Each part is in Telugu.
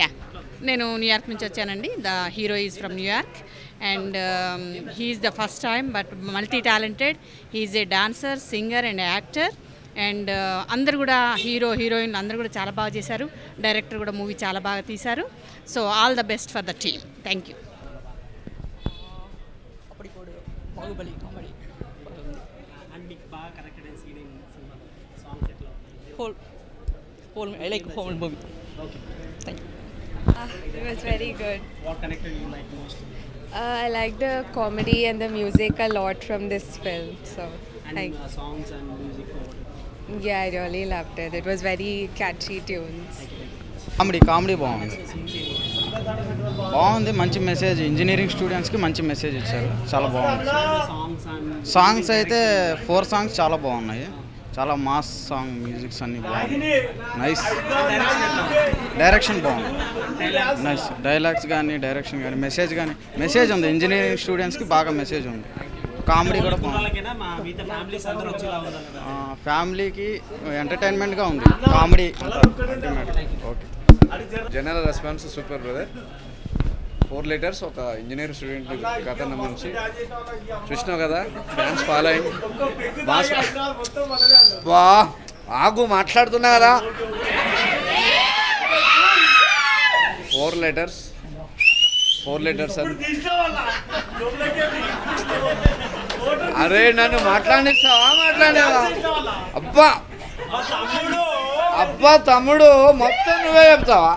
యా నేను న్యూయార్క్ నుంచి వచ్చానండి. The hero is from New York and he's the first time but multi talented. He's a dancer, singer and actor. And అందరు కూడా హీరోయిన్లు అందరూ కూడా చాలా బాగా చేశారు. డైరెక్టర్ కూడా మూవీ చాలా బాగా తీశారు. So all the best for the team. Thank you. I like whole movie. Okay. Thank you. It was very good. What connected you like most? I like the comedy and the music a lot from this film. So, And songs and music. yeah, I really loved it. It was very catchy tunes. Comedy బాగుంది. మంచి మెసేజ్, ఇంజనీరింగ్ స్టూడెంట్స్కి మంచి మెసేజ్ ఇచ్చారు. చాలా బాగుంది. సాంగ్స్ అయితే 4 సాంగ్స్ చాలా బాగున్నాయి. చాలా మాస్ సాంగ్, మ్యూజిక్స్ అన్నీ బాగున్నాయి. నైస్. డైరెక్షన్ బాగుంది. నైస్. డైలాగ్స్ కానీ, డైరెక్షన్ కానీ, మెసేజ్ ఉంది. ఇంజనీరింగ్ స్టూడెంట్స్కి బాగా మెసేజ్ ఉంది. కామెడీ కూడా బాగుంది. ఫ్యామిలీకి ఎంటర్టైన్మెంట్గా ఉంది. Comedy okay. General response super brother. 4 litres ఒక ఇంజనీరింగ్ స్టూడెంట్ కథ నుంచి చూసినావు కదా. ఫ్యాన్స్ ఫాలోయింగ్ బా ఆగు మాట్లాడుతున్నా కదా. 4 లీటర్స్ అని అరే నన్ను మాట్లాడేవా అబ్బా తమ్ముడు మొత్తం నువ్వే చెప్తావా?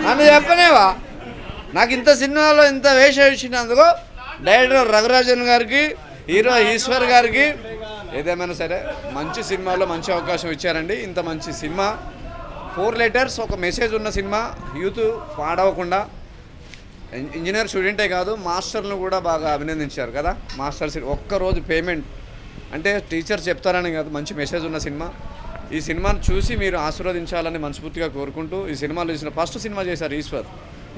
నన్ను చెప్పనేవా? నాకు ఇంత సినిమాలో ఇంత వేషం ఇచ్చినందుకు డైరెక్టర్ రఘురాజన్ గారికి, హీరో ఈశ్వర్ గారికి, ఏదేమైనా సరే మంచి సినిమాలో మంచి అవకాశం ఇచ్చారండి. ఇంత మంచి సినిమా 4 లీటర్స్ ఒక మెసేజ్ ఉన్న సినిమా. యూత్ పాడవకుండా ఇంజనీర్ స్టూడెంటే కాదు మాస్టర్ను కూడా బాగా అభినందించారు కదా. మాస్టర్స్ ఒక్కరోజు పేమెంట్ అంటే టీచర్స్ చెప్తారని కాదు, మంచి మెసేజ్ ఉన్న సినిమా. ఈ సినిమాను చూసి మీరు ఆశీర్వదించాలని మనస్ఫూర్తిగా కోరుకుంటూ, ఈ సినిమాలో చూసిన ఫస్ట్ సినిమా చేశారు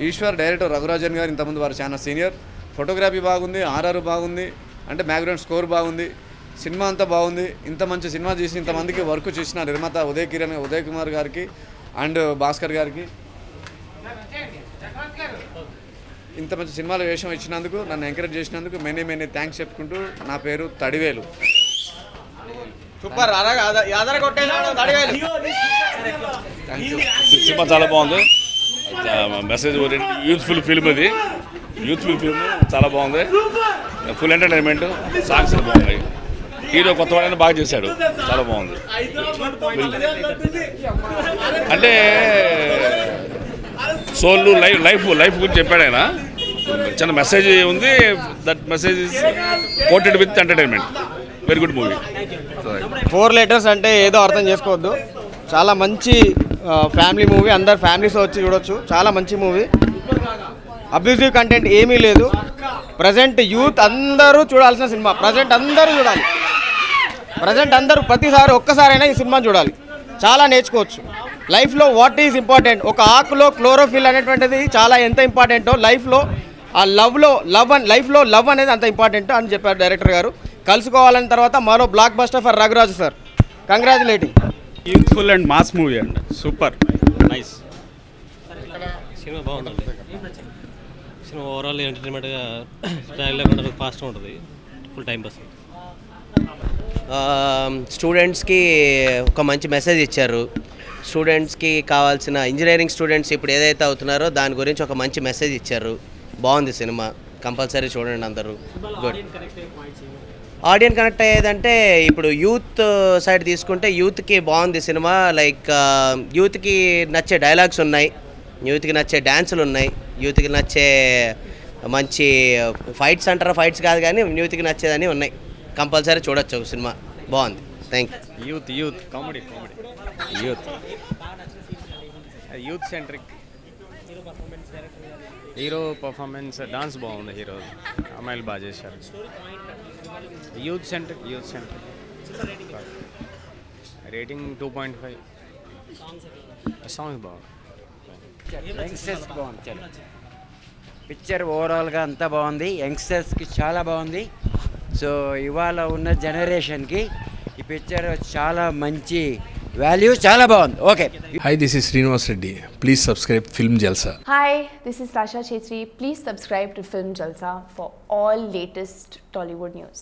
ఈశ్వర్ డైరెక్టర్ రఘురాజన్ గారు. ఇంతకుముందు వారు చాలా సీనియర్. ఫోటోగ్రఫీ బాగుంది, ఆర్ఆర్ బాగుంది, అంటే బ్యాక్గ్రౌండ్ స్కోర్ బాగుంది, సినిమా అంతా బాగుంది. ఇంత మంచి సినిమా చేసి ఇంతమందికి వర్క్ చేసిన నిర్మాత ఉదయ్ కుమార్ గారికి అండ్ భాస్కర్ గారికి ఇంత మంచి సినిమాలో వేషం ఇచ్చినందుకు, నన్ను ఎంకరేజ్ చేసినందుకు మెనీ థ్యాంక్స్ చెప్పుకుంటూ, నా పేరు తడివేలు. సూపర్. సినిమా చాలా బాగుంది. Message oriented youthful film. ఇది యూత్ఫుల్ ఫిల్మ్ చాలా బాగుంది. Full entertainment. సాంగ్స్ బాగున్నాయి. హీరో కొత్త వాడైనా బాగా చేశాడు. చాలా బాగుంది. అంటే సోల్ లైఫ్ గురించి చెప్పాడు ఆయన. చిన్న మెసేజ్ ఉంది. That message is coated with entertainment. Very good movie. 4 litres అంటే ఏదో అర్థం చేసుకోవద్దు. చాలా మంచి ఫ్యామిలీ మూవీ. అందరు ఫ్యామిలీస్ వచ్చి చూడొచ్చు. చాలా మంచి మూవీ. అబ్యూజివ్ కంటెంట్ ఏమీ లేదు. ప్రజెంట్ యూత్ అందరూ చూడాల్సిన సినిమా. ప్రజెంట్ అందరూ చూడాలి. ప్రతిసారి ఒక్కసారైనా ఈ సినిమా చూడాలి. చాలా నేర్చుకోవచ్చు. లైఫ్లో వాట్ ఈజ్ ఇంపార్టెంట్, ఒక ఆకులో క్లోరోఫిల్ అనేటువంటిది చాలా ఎంత ఇంపార్టెంటో లైఫ్లో ఆ లైఫ్లో లవ్ అనేది అంత ఇంపార్టెంట్ అని చెప్పారు డైరెక్టర్ గారు. కలుసుకోవాలని తర్వాత మరో blockbuster for Raghuraju sir. Congratulating. Youthful and mass movie అండి. Super nice. సినిమా బాగుంటుంది. సినిమా ఓవరాల్ ఎంటర్టైన్మెంట్గా స్టైల్ లేకుండా ఫాస్ట్గా ఉంటుంది. Full time pass. స్టూడెంట్స్కి ఒక మంచి మెసేజ్ ఇచ్చారు. స్టూడెంట్స్కి కావాల్సిన ఇంజనీరింగ్ స్టూడెంట్స్ ఇప్పుడు ఏదైతే అవుతున్నారో దాని గురించి ఒక మంచి మెసేజ్ ఇచ్చారు. బాగుంది సినిమా. కంపల్సరీ చూడండి అందరూ. గుడ్. ఆడియన్స్ కనెక్ట్ అయ్యేదంటే ఇప్పుడు యూత్ సైడ్ తీసుకుంటే యూత్కి బాగుంది సినిమా. లైక్ యూత్కి నచ్చే డైలాగ్స్ ఉన్నాయి, యూత్కి నచ్చే డ్యాన్సులు ఉన్నాయి, యూత్కి నచ్చే మంచి ఫైట్స్ అంటారా, ఫైట్స్ కాదు కానీ యూత్కి నచ్చేదని ఉన్నాయి. కంపల్సరీ చూడొచ్చు సినిమా. బాగుంది. Thank you. Youth comedy youth centric. Hero performance, dance బాగుంది. హీరో అమ్మాయిలు బాగా చేశారు. Youth centric. రేటింగ్ 2.5. సాంగ్స్ బాగుంది. యంగ్స్టర్స్ బాగుంది. పిక్చర్ ఓవరాల్గా అంతా బాగుంది. యంగ్స్టర్స్కి చాలా బాగుంది. సో ఇవాళ ఉన్న జనరేషన్కి ఈ పిక్చర్ చాలా మంచి వాల్యూ చాలా బాగుంది. Okay. Hi, this is Srinivas Reddy. Please subscribe Film Jalsa. Hi, this is Sasha Chetri. Please subscribe to Film Jalsa for all latest Tollywood news.